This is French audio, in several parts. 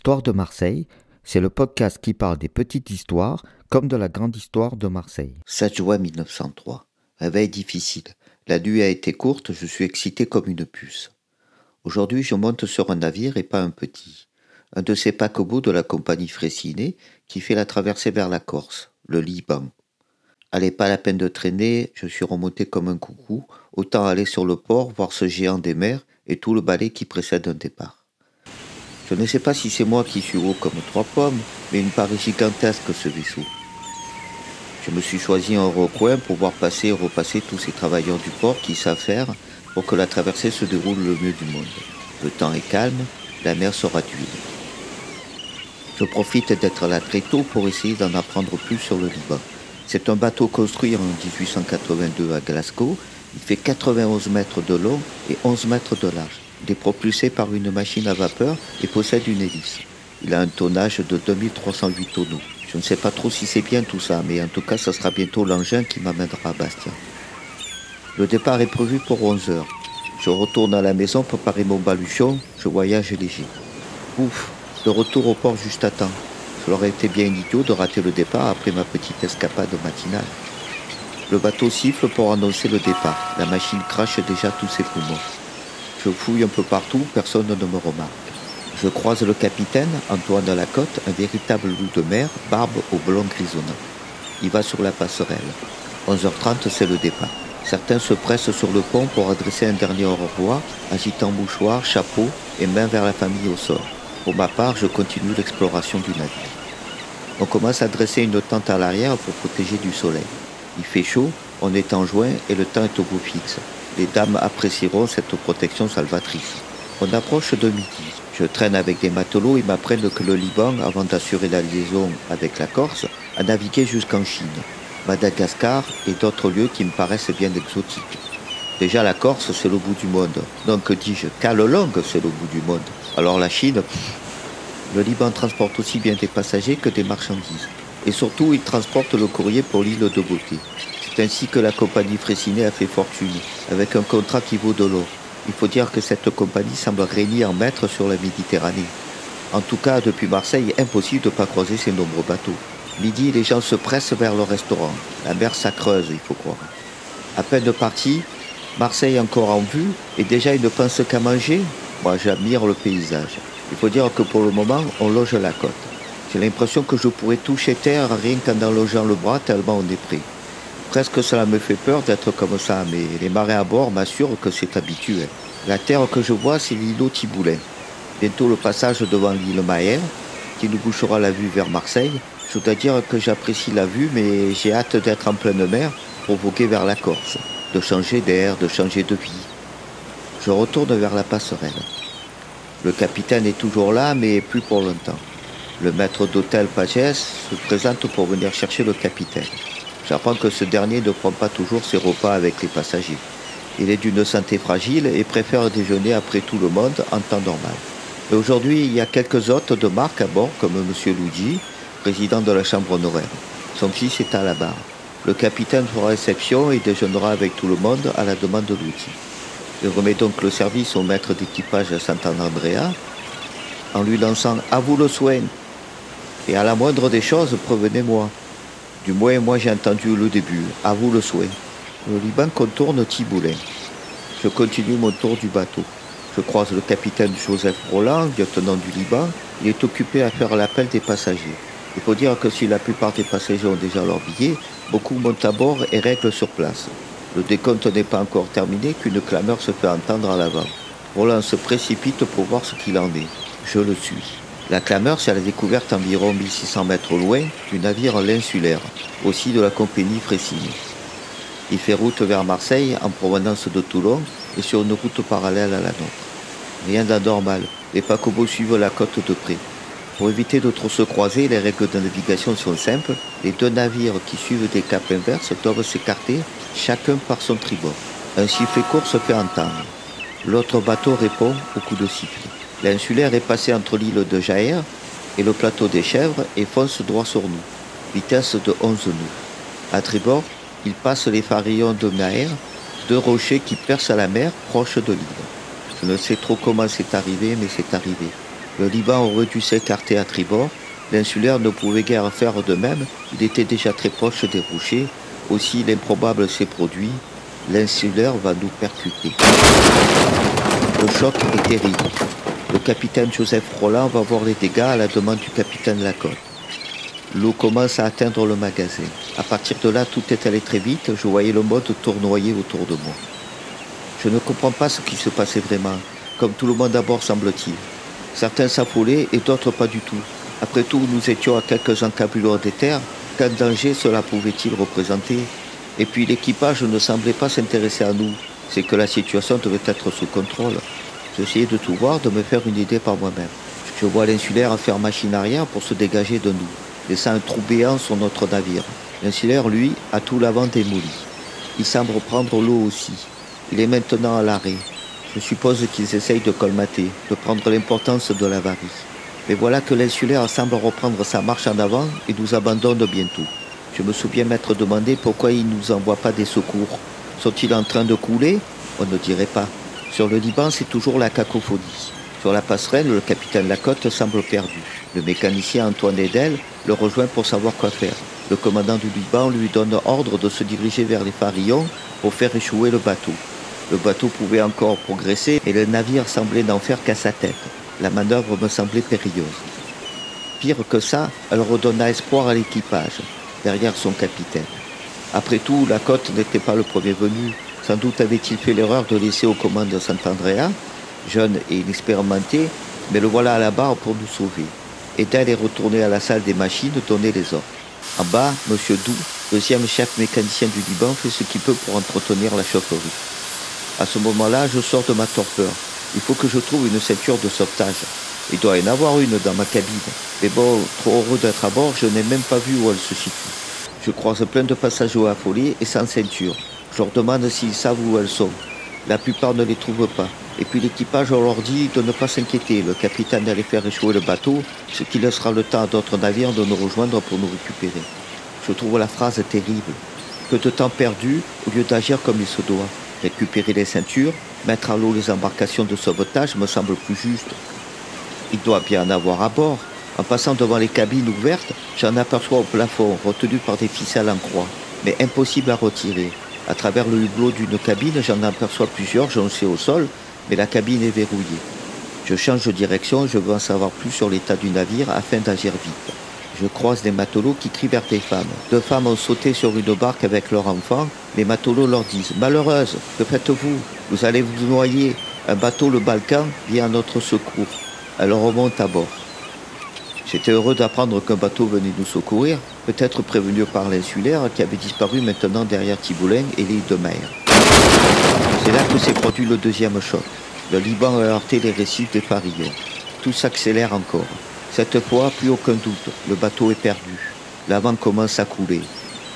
Histoire de Marseille, c'est le podcast qui parle des petites histoires comme de la grande histoire de Marseille. 7 juin 1903. Réveil difficile. La nuit a été courte, je suis excité comme une puce. Aujourd'hui, je monte sur un navire et pas un petit. Un de ces paquebots de la compagnie Fraissinet qui fait la traversée vers la Corse, le Liban. Allez, pas la peine de traîner, je suis remonté comme un coucou, autant aller sur le port, voir ce géant des mers et tout le balai qui précède un départ. Je ne sais pas si c'est moi qui suis haut comme 3 pommes, mais il me paraît gigantesque ce vaisseau. Je me suis choisi un recoin pour voir passer et repasser tous ces travailleurs du port qui savent faire pour que la traversée se déroule le mieux du monde. Le temps est calme, la mer sera d'huile. Je profite d'être là très tôt pour essayer d'en apprendre plus sur le Liban. C'est un bateau construit en 1882 à Glasgow. Il fait 91 mètres de long et 11 mètres de large. Il est propulsé par une machine à vapeur et possède une hélice. Il a un tonnage de 2308 tonneaux. Je ne sais pas trop si c'est bien tout ça, mais en tout cas, ça sera bientôt l'engin qui m'amènera à Bastia. Le départ est prévu pour 11 heures. Je retourne à la maison préparer mon baluchon. Je voyage léger. Ouf, le retour au port juste à temps. Ça aurait été bien idiot de rater le départ après ma petite escapade matinale. Le bateau siffle pour annoncer le départ. La machine crache déjà tous ses poumons. Je fouille un peu partout, personne ne me remarque. Je croise le capitaine, Antoine Lacotte, un véritable loup de mer, barbe au blond grisonnant. Il va sur la passerelle. 11h30, c'est le départ. Certains se pressent sur le pont pour adresser un dernier au revoir, agitant mouchoir, chapeau et main vers la famille au sol. Pour ma part, je continue l'exploration du navire. On commence à dresser une tente à l'arrière pour protéger du soleil. Il fait chaud, on est en juin et le temps est au beau fixe. Les dames apprécieront cette protection salvatrice. On approche de midi. Je traîne avec des matelots et m'apprennent que le Liban, avant d'assurer la liaison avec la Corse, a navigué jusqu'en Chine, Madagascar et d'autres lieux qui me paraissent bien exotiques. Déjà la Corse, c'est le bout du monde. Donc dis-je, cale longue, c'est le bout du monde. Alors la Chine, le Liban transporte aussi bien des passagers que des marchandises. Et surtout, il transporte le courrier pour l'île de Beauté. C'est ainsi que la compagnie Fraissinet a fait fortune, avec un contrat qui vaut de l'or. Il faut dire que cette compagnie semble régner en maître sur la Méditerranée. En tout cas, depuis Marseille, impossible de ne pas croiser ces nombreux bateaux. Midi, les gens se pressent vers le restaurant. La mer s'accreuse, il faut croire. À peine parti, Marseille encore en vue, et déjà il ne pense qu'à manger. Moi, j'admire le paysage. Il faut dire que pour le moment, on loge la côte. J'ai l'impression que je pourrais toucher terre rien qu'en enlogeant le bras tellement on est près. Presque cela me fait peur d'être comme ça, mais les marins à bord m'assurent que c'est habituel. La terre que je vois, c'est l'îlot Tiboulin. Bientôt le passage devant l'île Maher, qui nous bouchera la vue vers Marseille. Je dois dire que j'apprécie la vue, mais j'ai hâte d'être en pleine mer, provoqué vers la Corse, de changer d'air, de changer de vie. Je retourne vers la passerelle. Le capitaine est toujours là, mais plus pour longtemps. Le maître d'hôtel Pagès se présente pour venir chercher le capitaine. J'apprends que ce dernier ne prend pas toujours ses repas avec les passagers. Il est d'une santé fragile et préfère déjeuner après tout le monde en temps normal. Mais aujourd'hui, il y a quelques hôtes de marque à bord, comme M. Luigi, président de la chambre honoraire. Son fils est à la barre. Le capitaine fera réception et déjeunera avec tout le monde à la demande de Luigi. Il remet donc le service au maître d'équipage à Sant'Andrea en lui lançant « À vous le soin !» Et à la moindre des choses, prévenez-moi. Du moins, moi j'ai entendu le début. À vous le souhait. Le Liban contourne Tiboulin. Je continue mon tour du bateau. Je croise le capitaine Joseph Roland, lieutenant du Liban. Il est occupé à faire l'appel des passagers. Il faut dire que si la plupart des passagers ont déjà leur billet, beaucoup montent à bord et règlent sur place. Le décompte n'est pas encore terminé qu'une clameur se fait entendre à l'avant. Roland se précipite pour voir ce qu'il en est. Je le suis. La clameur, c'est la découverte environ 1600 mètres loin du navire L'Insulaire, aussi de la compagnie Fraissinet. Il fait route vers Marseille en provenance de Toulon et sur une route parallèle à la nôtre. Rien d'anormal, les paquebots suivent la côte de près. Pour éviter de trop se croiser, les règles de navigation sont simples. Les deux navires qui suivent des caps inverses doivent s'écarter, chacun par son tribord. Un sifflet court se fait entendre. L'autre bateau répond au coup de sifflet. L'Insulaire est passé entre l'île de Jaër et le plateau des Chèvres et fonce droit sur nous, vitesse de 11 nœuds. À tribord, il passe les farillons de Maher, deux rochers qui percent la mer proche de l'île. Je ne sais trop comment c'est arrivé, mais c'est arrivé. Le Liban aurait dû s'écarter à tribord. L'insulaire ne pouvait guère faire de même. Il était déjà très proche des rochers. Aussi l'improbable s'est produit. L'insulaire va nous percuter. Le choc est terrible. Le capitaine Joseph Roland va voir les dégâts à la demande du capitaine Lacotte. L'eau commence à atteindre le magasin. À partir de là, tout est allé très vite. Je voyais le monde tournoyer autour de moi. Je ne comprends pas ce qui se passait vraiment, comme tout le monde à bord semble-t-il. Certains s'affolaient et d'autres pas du tout. Après tout, nous étions à quelques encablures des terres. Quel danger cela pouvait-il représenter? Et puis l'équipage ne semblait pas s'intéresser à nous. C'est que la situation devait être sous contrôle. J'essayais de tout voir, de me faire une idée par moi-même. Je vois l'insulaire faire machine arrière pour se dégager de nous, laissant un trou béant sur notre navire. L'insulaire, lui, a tout l'avant démoli. Il semble reprendre l'eau aussi. Il est maintenant à l'arrêt. Je suppose qu'ils essayent de colmater, de prendre l'importance de l'avarie. Mais voilà que l'insulaire semble reprendre sa marche en avant et nous abandonne bientôt. Je me souviens m'être demandé pourquoi ils ne nous envoient pas des secours. Sont-ils en train de couler? On ne dirait pas. Sur le Liban, c'est toujours la cacophonie. Sur la passerelle, le capitaine Lacotte semble perdu. Le mécanicien Antoine Edel le rejoint pour savoir quoi faire. Le commandant du Liban lui donne ordre de se diriger vers les Farillons pour faire échouer le bateau. Le bateau pouvait encore progresser et le navire semblait n'en faire qu'à sa tête. La manœuvre me semblait périlleuse. Pire que ça, elle redonna espoir à l'équipage, derrière son capitaine. Après tout, Lacotte n'était pas le premier venu. Sans doute avait-il fait l'erreur de laisser aux commandes Sant'Andrea, jeune et inexpérimenté, mais le voilà à la barre pour nous sauver. Edel est retourné à la salle des machines donner les ordres. En bas, M. Doux, deuxième chef mécanicien du Liban, fait ce qu'il peut pour entretenir la chaufferie. À ce moment-là, je sors de ma torpeur. Il faut que je trouve une ceinture de sauvetage. Il doit y en avoir une dans ma cabine. Mais bon, trop heureux d'être à bord, je n'ai même pas vu où elle se situe. Je croise plein de passagers affolés et sans ceinture. Je leur demande s'ils savent où elles sont. La plupart ne les trouvent pas. Et puis l'équipage leur dit de ne pas s'inquiéter. Le capitaine allait faire échouer le bateau, ce qui laissera le temps à d'autres navires de nous rejoindre pour nous récupérer. Je trouve la phrase terrible. Que de temps perdu au lieu d'agir comme il se doit. Récupérer les ceintures, mettre à l'eau les embarcations de sauvetage me semble plus juste. Il doit bien en avoir à bord. En passant devant les cabines ouvertes, j'en aperçois au plafond, retenu par des ficelles en croix, mais impossible à retirer. À travers le hublot d'une cabine, j'en aperçois plusieurs jonchés au sol, mais la cabine est verrouillée. Je change de direction et je veux en savoir plus sur l'état du navire afin d'agir vite. Je croise des matelots qui crient vers des femmes. 2 femmes ont sauté sur une barque avec leur enfant. Les matelots leur disent « Malheureuse, que faites-vous? Vous allez vous noyer. Un bateau, le Balkan, vient à notre secours. » Elles remontent à bord. J'étais heureux d'apprendre qu'un bateau venait nous secourir, peut-être prévenu par l'insulaire qui avait disparu maintenant derrière Tiboulin et l'île de Mer. C'est là que s'est produit le deuxième choc. Le Liban a heurté les récifs des Farillons. Tout s'accélère encore. Cette fois, plus aucun doute, le bateau est perdu. L'avant commence à couler.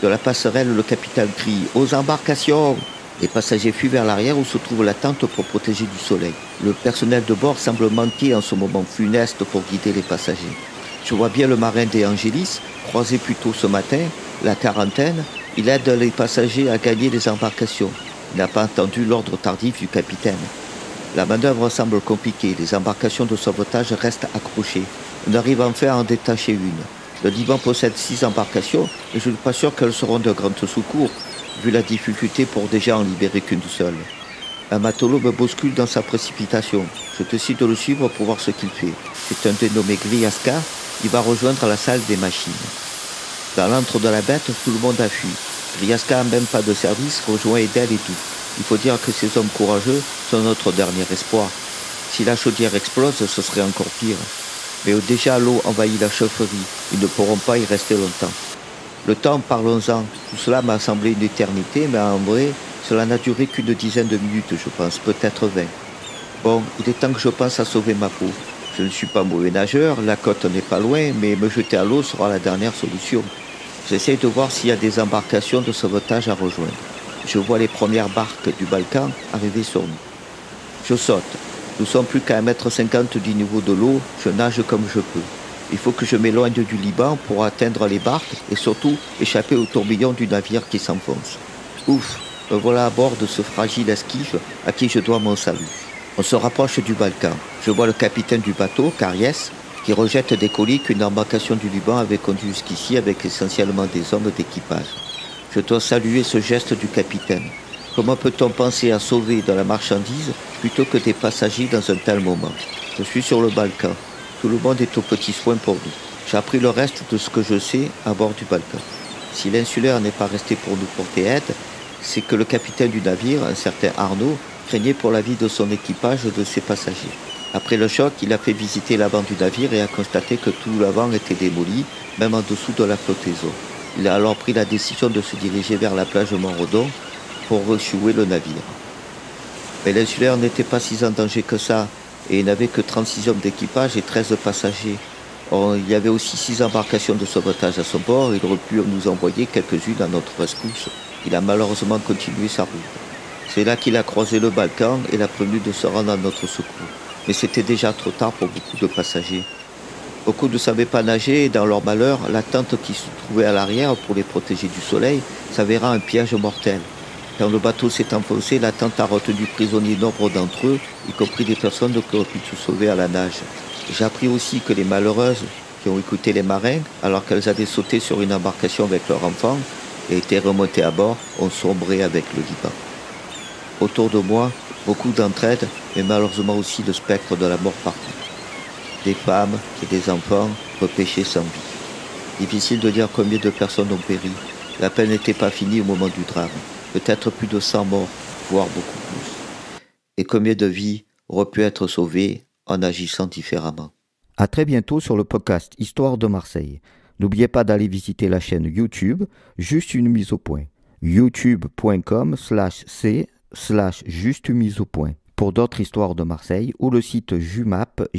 De la passerelle, le capitaine crie « Aux embarcations !» Les passagers fuient vers l'arrière où se trouve la tente pour protéger du soleil. Le personnel de bord semble manquer en ce moment funeste pour guider les passagers. Je vois bien le marin De Angelis, croisé plus tôt ce matin, la quarantaine. Il aide les passagers à gagner les embarcations. Il n'a pas entendu l'ordre tardif du capitaine. La manœuvre semble compliquée. Les embarcations de sauvetage restent accrochées. On arrive enfin à en détacher une. Le Liban possède 6 embarcations, mais je ne suis pas sûr qu'elles seront de grand secours, vu la difficulté pour déjà en libérer qu'une seule. Un matelot me bouscule dans sa précipitation. Je décide de le suivre pour voir ce qu'il fait. C'est un dénommé Griasca. Il va rejoindre la salle des machines. Dans l'antre de la bête, tout le monde a fui. Griasca, même pas de service, rejoint Edel et tout. Il faut dire que ces hommes courageux sont notre dernier espoir. Si la chaudière explose, ce serait encore pire. Mais déjà l'eau envahit la chaufferie. Ils ne pourront pas y rester longtemps. Le temps, parlons-en. Tout cela m'a semblé une éternité, mais en vrai, cela n'a duré qu'une dizaine de minutes, je pense, peut-être 20. Bon, il est temps que je pense à sauver ma peau. Je ne suis pas mauvais nageur, la côte n'est pas loin, mais me jeter à l'eau sera la dernière solution. J'essaie de voir s'il y a des embarcations de sauvetage à rejoindre. Je vois les premières barques du Balkan arriver sur nous. Je saute. Nous sommes plus qu'à 1,50 m du niveau de l'eau, je nage comme je peux. Il faut que je m'éloigne du Liban pour atteindre les barques et surtout échapper au tourbillon du navire qui s'enfonce. Ouf, me voilà à bord de ce fragile esquif à qui je dois mon salut. On se rapproche du Balkan. Je vois le capitaine du bateau, Karies, qui rejette des colis qu'une embarcation du Liban avait conduit jusqu'ici avec essentiellement des hommes d'équipage. Je dois saluer ce geste du capitaine. Comment peut-on penser à sauver de la marchandise plutôt que des passagers dans un tel moment? Je suis sur le Balkan. Tout le monde est aux petits soins pour nous. J'ai appris le reste de ce que je sais à bord du Balkan. Si l'insulaire n'est pas resté pour nous porter aide, c'est que le capitaine du navire, un certain Arnaud, craignait pour la vie de son équipage et de ses passagers. Après le choc, il a fait visiter l'avant du navire et a constaté que tout l'avant était démoli, même en dessous de la flottaison. Il a alors pris la décision de se diriger vers la plage Montredon pour rechouer le navire. Mais l'insulaire n'était pas si en danger que ça, et il n'avait que 36 hommes d'équipage et 13 passagers. Or, il y avait aussi 6 embarcations de sauvetage à son bord, il aurait pu nous envoyer quelques-unes à notre rescousse. Il a malheureusement continué sa route. C'est là qu'il a croisé le Balkan et l'a prévenu de se rendre à notre secours. Mais c'était déjà trop tard pour beaucoup de passagers. Beaucoup ne savaient pas nager et dans leur malheur, la tente qui se trouvait à l'arrière pour les protéger du soleil s'avéra un piège mortel. Quand le bateau s'est enfoncé, la tente a retenu prisonniers nombre d'entre eux, y compris des personnes qui auraient pu se sauver à la nage. J'ai appris aussi que les malheureuses qui ont écouté les marins, alors qu'elles avaient sauté sur une embarcation avec leurs enfants et étaient remontées à bord, ont sombré avec le Liban. Autour de moi, beaucoup d'entraide, mais malheureusement aussi le spectre de la mort partout. Des femmes et des enfants repêchés sans vie. Difficile de dire combien de personnes ont péri. La peine n'était pas finie au moment du drame. Peut-être plus de 100 morts, voire beaucoup plus. Et combien de vies auraient pu être sauvées en agissant différemment. À très bientôt sur le podcast Histoire de Marseille. N'oubliez pas d'aller visiter la chaîne YouTube, juste une mise au point. youtube.com/c/juste une mise au point pour d'autres histoires de Marseille ou le site jumap.blog.